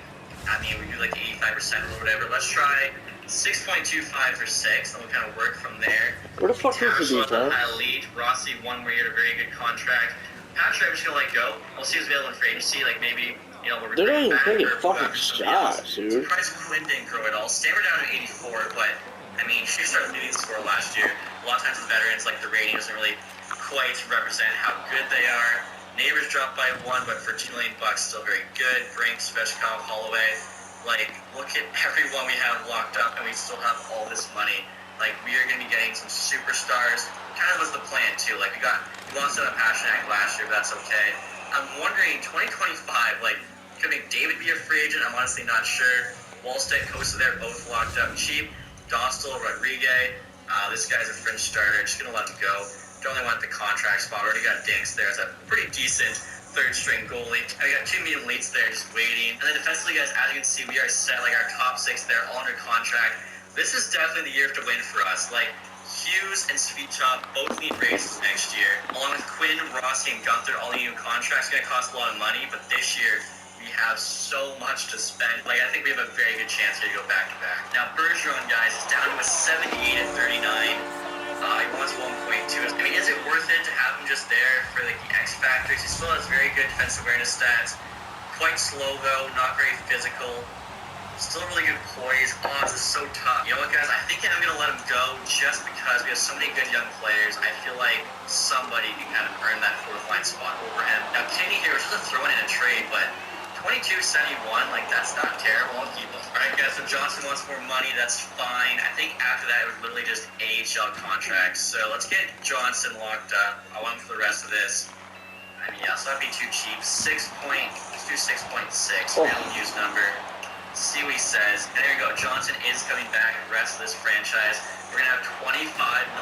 we do like 85% or whatever. Let's try 6.25 for 6, and we'll kind of work from there. Where the fuck is the Townsville, elite. Rossi, 1 more year at a very good contract. Patrick, I'm just going to let go. We'll see who's available in free agency. Like maybe, we're they're not even taking or fucking shots, dude. Surprised Quinn didn't grow at all. Stammer down at 84, but she started leading the score last year. A lot of times with veterans, like the rating doesn't really quite represent how good they are. Neighbors dropped by 1, but for $2 million, still very good. Brink, Svechkov, Holloway. Like, look at everyone we have locked up, and we still have all this money. Like, we are going to be getting some superstars. Kind of was the plan, too. Like, we lost out on Pasternak last year, but that's okay. I'm wondering, 2025, could make David be a free agent? I'm honestly not sure. Wallstead, Costa, they're both locked up cheap. Dostal, Rodriguez. This guy's a fringe starter. Just going to let him go. Don't really want the contract spot. Already got Dinks there. It's a pretty decent 3rd string goalie. And we got 2 medium elites there just waiting. And then defensively, guys, as you can see, we are set. Like, our top 6 there, all under contract. This is definitely the year to win for us. Like, Hughes and Svechkov both need raises next year. Along with Quinn, Rossi, and Gunther, all need new contracts. It's going to cost a lot of money, but this year, we have so much to spend. Like, I think we have a very good chance here to go back-to-back. Now, Bergeron, guys, is down to a 78 at 39. He wants 1.2. Is it worth it to have him just there for, the X factors? He still has very good defensive awareness stats. Quite slow, though. Not very physical. Still really good poise. Odds is so tough. You know what, guys? I think I'm going to let him go just because we have so many good young players. I feel like somebody can kind of earn that 4th line spot over him. Now, Kenny here, we're just throwing in a trade, but 22.71, that's not terrible. I'll keep him. All right, guys, so Johnson wants more money. That's fine. I think after that, it was literally just AHL contracts. So let's get Johnson locked up. I want him for the rest of this. So that'd be too cheap. 6 point, let's do 6.6. Minimum use number. See what he says. And there you go. Johnson is coming back the rest of this franchise. We're going to have $25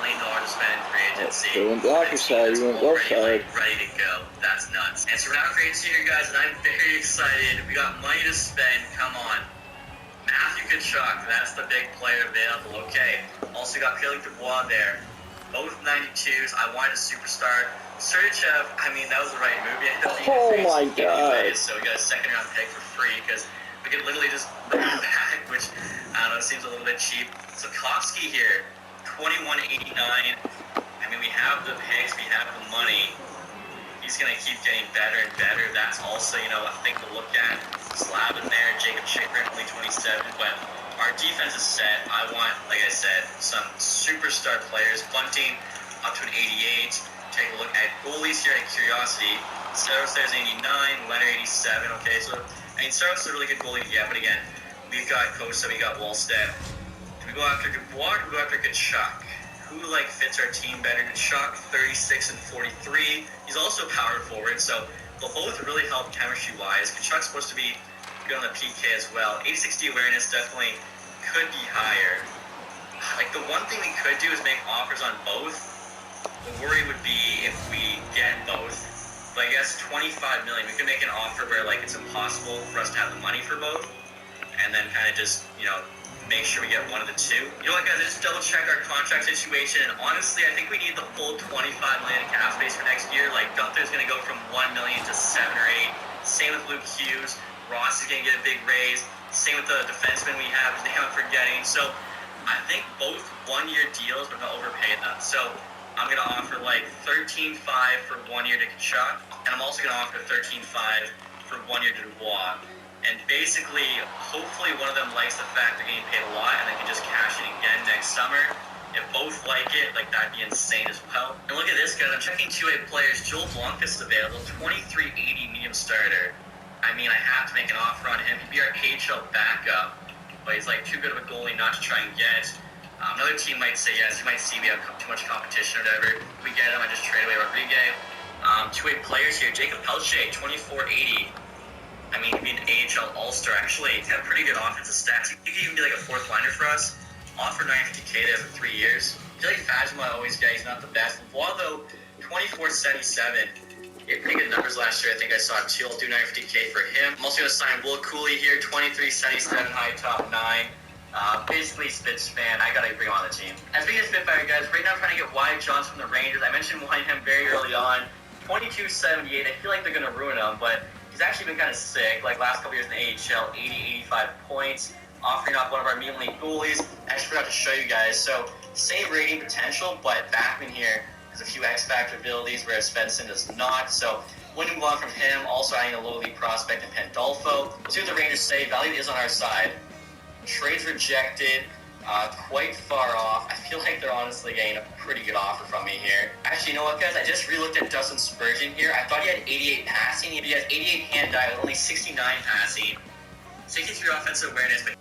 million to spend in free agency. You went black side, you went left side. Ready to go. That's nuts. And so we're now free agency here, guys, and I'm very excited. We got money to spend. Come on. Matthew Tkachuk, that's the big player available. Okay. Also got Philippe Dubois there. Both 92s. I wanted a superstar. Sergachev, that was the right move. Oh my God. Anyways, so we got a 2nd round pick for free because we could literally just bring him back, which, I don't know, seems a little bit cheap. Sikorsky here, 21.89. We have the picks, we have the money. He's going to keep getting better and better. That's also, a thing to look at. Slavin there, Jacob Chikrin, only 27, but our defense is set. I want, like I said, some superstar players. Bunting up to an 88. Take a look at goalies here at Curiosity. Saros there's 89, Leonard 87. Okay, so I mean Saros is a really good goalie to get, but again, we've got Costa, we got Wallstedt. Do we go after Dubois or do we go after Kachuk? Who fits our team better? Kachuk, 36 and 43. He's also a power forward, so they'll both really help chemistry-wise. Kachuk's supposed to be good on the PK as well. 860 awareness definitely could be higher. The one thing we could do is make offers on both. The worry would be if we get both. But I guess 25 million, we could make an offer where it's impossible for us to have the money for both, and then kind of just make sure we get one of the two. You know what, guys? Just double check our contract situation, and honestly, I think we need the full 25 million in cap space for next year. Gunther's going to go from 1 million to 7 or 8. Same with Luke Hughes. Ross is going to get a big raise. Same with the defensemen we have, whose name I'm forgetting. So I think both one-year deals, but not overpay them. So I'm going to offer 13.5 for 1 year to Kachuk, and I'm also going to offer 13.5 for 1 year to Dubois. And basically, hopefully one of them likes the fact they're getting paid a lot and they can just cash it again next summer. If both like it, that'd be insane as well. And look at this, guys. I'm checking 2A players. Joel Blomqvist is available, 2380 medium starter. I mean, I have to make an offer on him. He'd be our KHL backup, but he's too good of a goalie not to try and get. Another team might say yes. You might see we have too much competition or whatever. If we get him, I just trade away Rodriguez. 2A players here. Jacob Pelche, 2480. I mean, he'd be an AHL All-Star, actually. He's got pretty good offensive stats. He could even be a fourth liner for us. Offer 950K there for 3 years. I feel Fajima always he's not the best. Bois, though, 2477. He had pretty good numbers last year. I think I saw it too. I'll do 950K for him. I'm also going to sign Will Cooley here, 2377, high top 9. Basically, Spitz fan. I got to bring him on the team. As we get Spitfire, guys, right now I'm trying to get Wyatt Johnson from the Rangers. I mentioned wanting him very early on. 2278. I feel they're going to ruin him, but he's actually been kind of sick. Last couple years in the AHL, 80, 85 points. Offering up one of our medium league goalies. I actually forgot to show you guys. So, same rating potential, but Backman here has a few X-Factor abilities, whereas Svensson does not. So, wouldn't move on from him. Also adding a low league prospect in Pandolfo. Let's see what the Rangers say. Value is on our side. Trades rejected. Quite far off. I feel they're honestly getting a pretty good offer from me here. Actually, you know what, guys? I just re-looked at Dustin Spurgeon here. I thought he had 88 passing. He has 88 hand-eye with only 69 passing. 63 offensive awareness, but